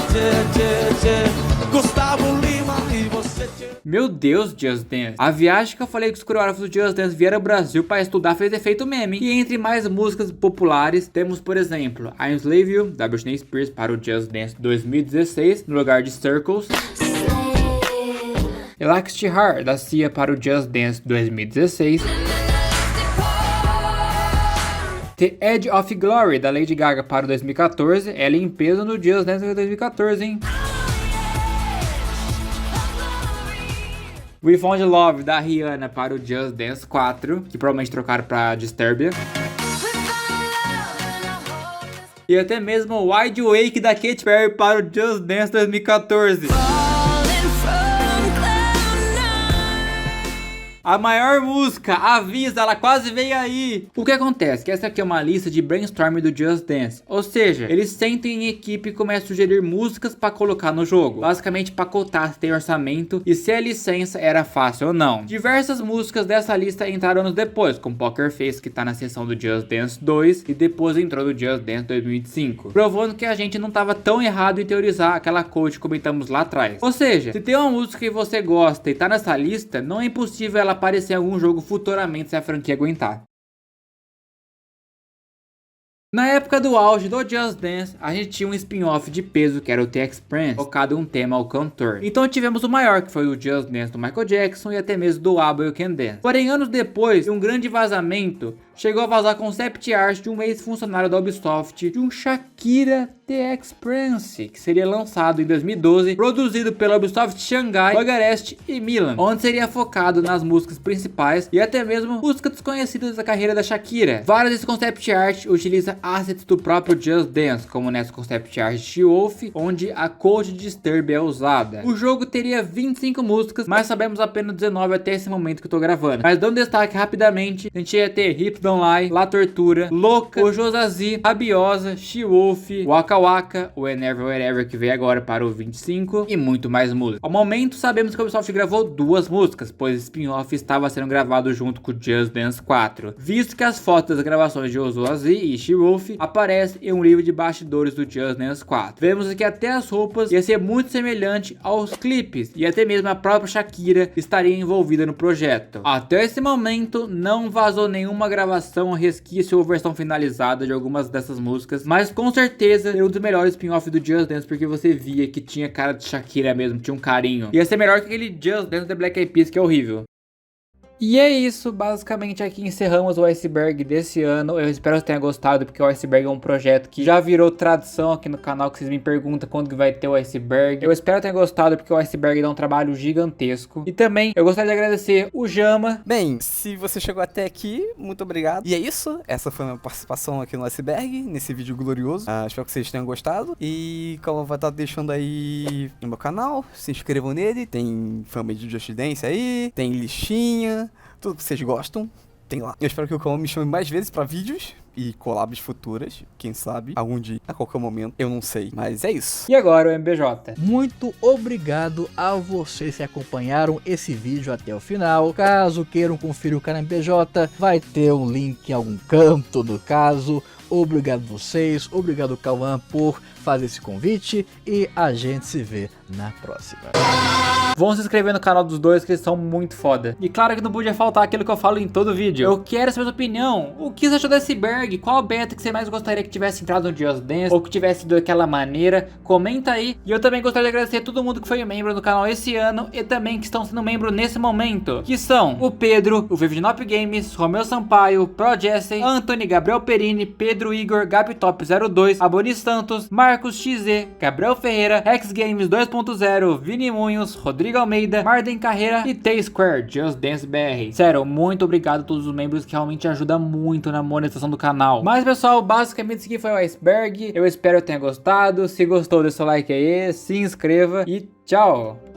Gustavo Lima e você. Meu Deus, Just Dance. A viagem que eu falei que os coreógrafos do Just Dance vieram ao Brasil para estudar fez efeito meme. E entre mais músicas populares, temos por exemplo I Enslave You, da Britney Spears para o Just Dance 2016, no lugar de Circles. Elastic Heart, da Cia para o Just Dance 2016. The Edge of Glory, da Lady Gaga para o 2014. Ela em peso no Just Dance 2014, hein? We Found Love, da Rihanna para o Just Dance 4, que provavelmente trocaram para Disturbia. E até mesmo Wide Awake, da Katy Perry para o Just Dance 2014. A maior música, Avisa, ela quase veio aí. O que acontece? Que essa aqui é uma lista de brainstorming do Just Dance. Ou seja, eles sentem em equipe e começam a sugerir músicas para colocar no jogo. Basicamente pacotar se tem orçamento e se a licença era fácil ou não. Diversas músicas dessa lista entraram anos depois, como Poker Face, que tá na seção do Just Dance 2 e depois entrou no Just Dance 2005. Provando que a gente não tava tão errado em teorizar aquela coach que comentamos lá atrás. Ou seja, se tem uma música que você gosta e tá nessa lista, não é impossível ela aparecer em algum jogo futuramente se a franquia aguentar. Na época do auge do Just Dance, a gente tinha um spin-off de peso que era o The Express, focado em um tema ao cantor. Então tivemos o maior, que foi o Just Dance do Michael Jackson e até mesmo do ABBA You Can Dance. Porém, anos depois, um grande vazamento chegou a vazar concept art de um ex-funcionário da Ubisoft de um Shakira The Express, que seria lançado em 2012, produzido pela Ubisoft Xangai, Bucareste e Milan, onde seria focado nas músicas principais e até mesmo músicas desconhecidas da carreira da Shakira. Vários desse concept art utiliza assets do próprio Just Dance, como nessa concept art de She-Wolf, onde a code de Disturb é usada. O jogo teria 25 músicas, mas sabemos apenas 19 até esse momento que eu tô gravando. Mas dando destaque rapidamente, a gente ia ter Hips Don't Lie, La Tortura, Louca, O Josazi, Rabiosa, She-Wolf, Waka Waka, Whenever Wherever, que veio agora para o 25 e muito mais músicas. Ao momento sabemos que a Ubisoft gravou 2 músicas, pois o spin-off estava sendo gravado junto com o Just Dance 4, visto que as fotos das gravações de Ozoazi e She-Wolf aparecem em um livro de bastidores do Just Dance 4. Vemos aqui até as roupas ia ser muito semelhante aos clipes e até mesmo a própria Shakira estaria envolvida no projeto. Até esse momento não vazou nenhuma gravação, resquício ou versão finalizada de algumas dessas músicas, mas com certeza é um dos melhores spin-off do Just Dance, porque você via que tinha cara de Shakira mesmo, tinha um carinho. Ia ser melhor que aquele Just Dance da Black Eyed Peas, que é horrível. E é isso, basicamente aqui encerramos o Iceberg desse ano. Eu espero que tenha gostado, porque o Iceberg é um projeto que já virou tradição aqui no canal, que vocês me perguntam quando que vai ter o Iceberg. Eu espero que tenha gostado, porque o Iceberg dá um trabalho gigantesco. E também eu gostaria de agradecer o Jama. Bem, se você chegou até aqui, muito obrigado. E é isso, essa foi a minha participação aqui no Iceberg, nesse vídeo glorioso. Espero que vocês tenham gostado. E como vai estar deixando aí no meu canal, se inscrevam nele. Tem fanmade de Just Dance aí, tem listinha, tudo que vocês gostam, tem lá. Eu espero que o canal me chame mais vezes pra vídeos e collabs futuras, quem sabe, algum dia, a qualquer momento, eu não sei, mas é isso. E agora o MBJ. Muito obrigado a vocês que acompanharam esse vídeo até o final. Caso queiram conferir o canal MBJ, vai ter um link em algum canto no caso. Obrigado vocês, obrigado Cauã por fazer esse convite e a gente se vê na próxima. Vão se inscrever no canal dos dois, que eles são muito foda. E claro que não podia faltar aquilo que eu falo em todo vídeo. Eu quero saber a sua opinião. O que você achou do Iceberg? Qual beta que você mais gostaria que tivesse entrado no Just Dance? Ou que tivesse sido daquela maneira? Comenta aí. E eu também gostaria de agradecer a todo mundo que foi membro do canal esse ano e também que estão sendo membro nesse momento. Que são o Pedro, o Vivinop Games, Romeu Sampaio, Pro Jesse, Anthony, Gabriel Perini, Pedro Igor, GabTop02, Abonis Santos, Marcos XZ, Gabriel Ferreira, X Games 2.0, Vini Munhos, Rodrigo Almeida, Marden Carreira e T-Square Just Dance BR. Sério, muito obrigado a todos os membros que realmente ajudam muito na monetização do canal. Mas pessoal, basicamente isso aqui foi o Iceberg. Eu espero que tenha gostado. Se gostou, deixa o like aí, se inscreva e tchau!